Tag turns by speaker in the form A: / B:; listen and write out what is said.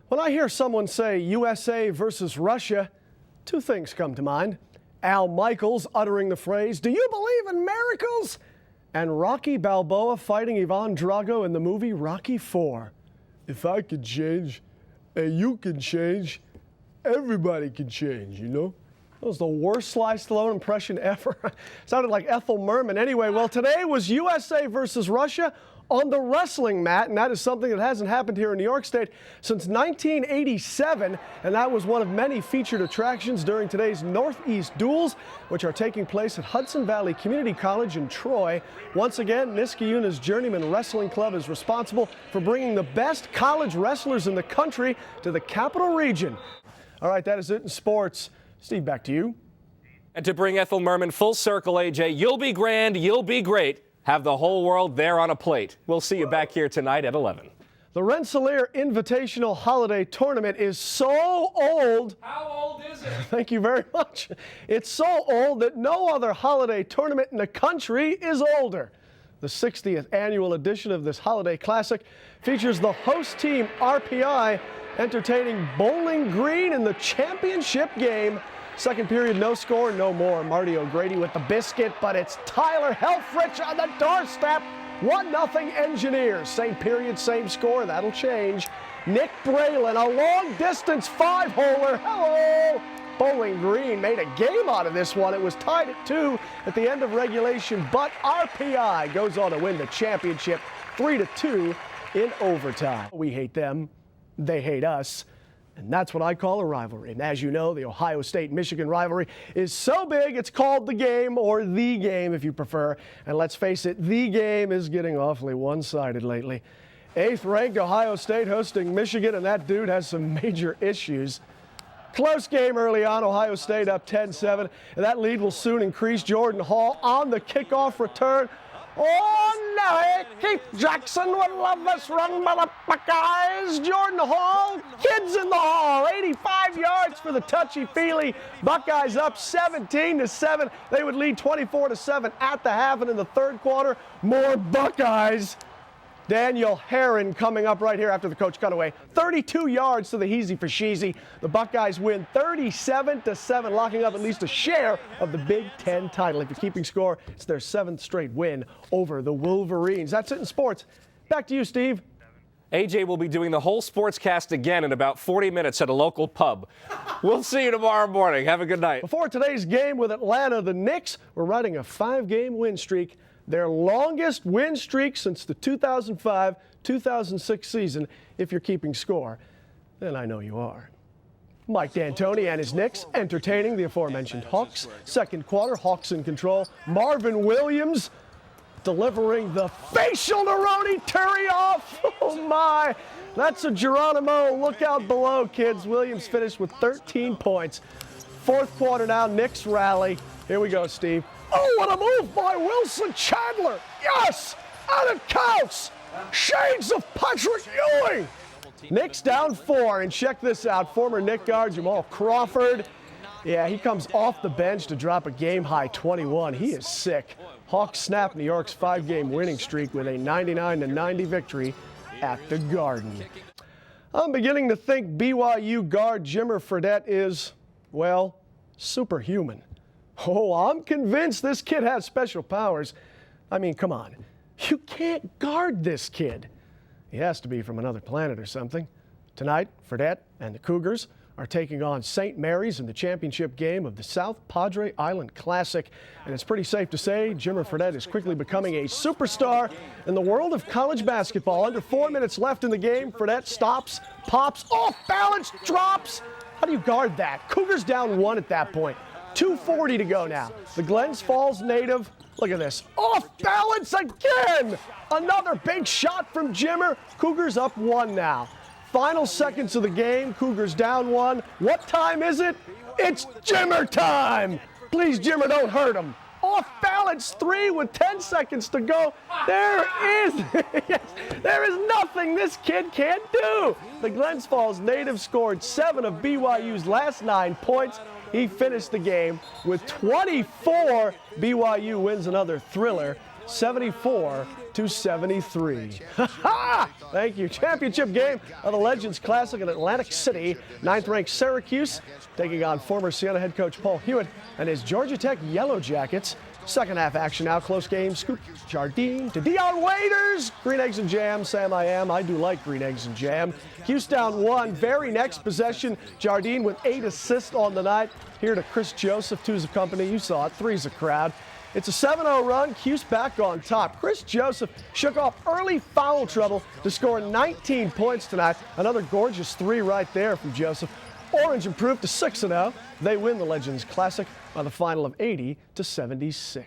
A: When I hear someone say USA versus Russia, two things come to mind. Al Michaels uttering the phrase, "Do you believe in miracles?" and Rocky Balboa fighting Ivan Drago in the movie Rocky IV. If I could change, and you can change, everybody can change, you know? That was the worst Sly Stallone impression ever. Sounded like Ethel Merman. Anyway, well, today was USA versus Russia on the wrestling mat, and that is something that hasn't happened here in New York State since 1987, and that was one of many featured attractions during today's Northeast Duels, which are taking place at Hudson Valley Community College in Troy. Once again, Niskayuna's Journeyman Wrestling Club is responsible for bringing the best college wrestlers in the country to the capital region. All right, that is it in sports. Steve, back to you.
B: And to bring Ethel Merman full circle, AJ, you'll be grand, you'll be great. Have the whole world there on a plate. We'll see you back here tonight at 11.
A: The Rensselaer Invitational Holiday Tournament is so old.
B: How old is it?
A: Thank you very much. It's so old that no other holiday tournament in the country is older. The 60th annual edition of this holiday classic features the host team RPI entertaining Bowling Green in the championship game. Second period, no score, no more. Marty O'Grady with the biscuit, but it's Tyler Helfrich on the doorstep. 1-0 Engineers. Same period, same score. That'll change. Nick Braylon, a long-distance five-holer. Hello! Bowling Green made a game out of this one. It was tied at 2 at the end of regulation, but RPI goes on to win the championship 3-2 in overtime. We hate them. They hate us. And that's what I call a rivalry. And as you know, the Ohio State-Michigan rivalry is so big, it's called the game, or the game if you prefer. And let's face it, the game is getting awfully one-sided lately. 8th-ranked Ohio State hosting Michigan, and that dude has some major issues. Close game early on, Ohio State up 10-7, and that lead will soon increase. Jordan Hall on the kickoff return. Oh, no, Keith Jackson would love this run by the Buckeyes. Jordan Hall, kids in the hall, 85 yards for the touchy-feely Buckeyes up 17-7. They would lead 24-7 at the half, and in the third quarter, more Buckeyes. Daniel Herron coming up right here after the coach cutaway. 32 yards to the Heezy for Sheezy. The Buckeyes win 37-7, locking up at least a share of the Big Ten title. If you're keeping score, it's their 7th straight win over the Wolverines. That's it in sports. Back to you, Steve.
B: AJ will be doing the whole sportscast again in about 40 minutes at a local pub. We'll see you tomorrow morning. Have a good night.
A: Before today's game with Atlanta, the Knicks were riding a 5-game win streak. Their longest win streak since the 2005-2006 season, if you're keeping score. And I know you are. Mike D'Antoni and his Knicks entertaining the aforementioned Hawks. Second quarter, Hawks in control. Marvin Williams delivering the facial Neroni Turioff. Oh, my. That's a Geronimo. Look out below, kids. Williams finished with 13 points. Fourth quarter now, Knicks rally. Here we go, Steve. Oh, what a move by Wilson Chandler. Yes, and it counts. Shades of Patrick Ewing. Knicks down 4, and check this out. Former Knick guard Jamal Crawford. Yeah, he comes off the bench to drop a game-high 21. He is sick. Hawks snap New York's 5-game winning streak with a 99-90 victory at the Garden. I'm beginning to think BYU guard Jimmer Fredette is, well, superhuman. Oh, I'm convinced this kid has special powers. I mean, come on. You can't guard this kid. He has to be from another planet or something. Tonight, Fredette and the Cougars are taking on St. Mary's in the championship game of the South Padre Island Classic. And it's pretty safe to say Jimmer Fredette is quickly becoming a superstar in the world of college basketball. Under 4 minutes left in the game, Fredette stops, pops, off balance, drops. How do you guard that? Cougars down 1 at that point. 2:40 to go now. The Glens Falls native, look at this, off balance again. Another big shot from Jimmer. Cougars up 1 now. Final seconds of the game, Cougars down 1. What time is it? It's Jimmer time. Please, Jimmer, don't hurt him. Off balance 3 with 10 seconds to go. There is, yes, there is nothing this kid can't do. The Glens Falls native scored 7 of BYU's last 9 points. He finished the game with 24. BYU wins another thriller, 74 73. Thank you. Championship game of the Legends Classic in Atlantic City. 9th-ranked Syracuse taking on former Siena head coach Paul Hewitt and his Georgia Tech Yellow Jackets. Second half action now. Close game. Scoop Jardine to Dion Waiters. Green Eggs and Jam. Sam, I do like green eggs and jam. Cuse down 1. Very next possession. Jardine with 8 assists on the night. Here to Chris Joseph. 2's a company. You saw it. 3's a crowd. It's a 7-0 run. Cuse back on top. Chris Joseph shook off early foul trouble to score 19 points tonight. Another gorgeous 3 right there from Joseph. Orange improved to 6-0. They win the Legends Classic by the final of 80-76.